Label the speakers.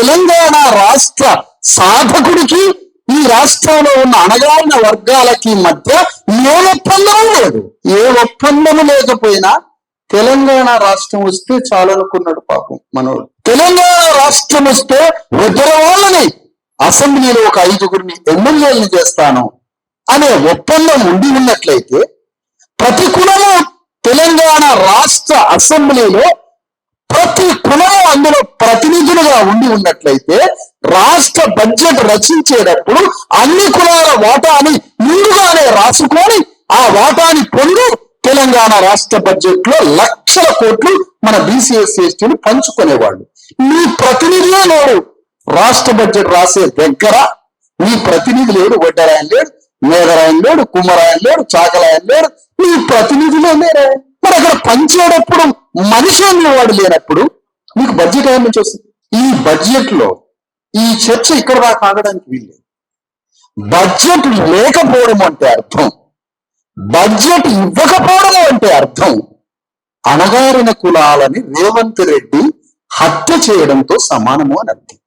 Speaker 1: తెలంగాణ రాష్ట్ర సాధకుడికి ఈ రాష్ట్రంలో ఉన్న అణగారిన వర్గాలకి మధ్య ఏ ఒప్పందం లేదు. ఏ ఒప్పందము లేకపోయినా తెలంగాణ రాష్ట్రం వస్తే చాలనుకున్నాడు పాపం మనోడు. తెలంగాణ రాష్ట్రం వస్తే వాళ్ళని అసెంబ్లీలో ఒక 5గురిని ఎమ్మెల్యేలను చేస్తాను అనే ఒప్పందం ఉండి ఉన్నట్లయితే ప్రతి కులము తెలంగాణ రాష్ట్ర అసెంబ్లీలో ప్రతి కులము అందులో ప్రతినిధులుగా ఉండి ఉన్నట్లయితే రాష్ట్ర బడ్జెట్ రచించేటప్పుడు అన్ని కులాల వాటాని ముందుగానే రాసుకొని ఆ వాటాని పొంది తెలంగాణ రాష్ట్ర బడ్జెట్ లో లక్షల కోట్లు మన బీసీఎస్సీ ఎస్టీలు పంచుకునేవాళ్ళు. మీ ప్రతినిధులే లేడు రాష్ట్ర బడ్జెట్ రాసే దగ్గర. మీ ప్రతినిధి లేడు, వడ్డరాయన లేడు, మేదరాయన లేడు, కుమ్మరాయన లేడు, చాకలాయన లేడు, మీ ప్రతినిధులే లేరే. మరి అక్కడ పంచేటప్పుడు మనిషి అనేవాడు లేనప్పుడు మీకు బడ్జెట్ ఏం నుంచి వస్తుంది? ఈ బడ్జెట్ లో ఈ చర్చ ఇక్కడ దాకా ఆగడానికి వీల్లేదు. బడ్జెట్ లేకపోవడం అంటే అర్థం, బడ్జెట్ ఇవ్వకపోవడం అంటే అర్థం అణగారిన కులాలని రేవంత్ రెడ్డి హత్య చేయడంతో సమానము అని అర్థం.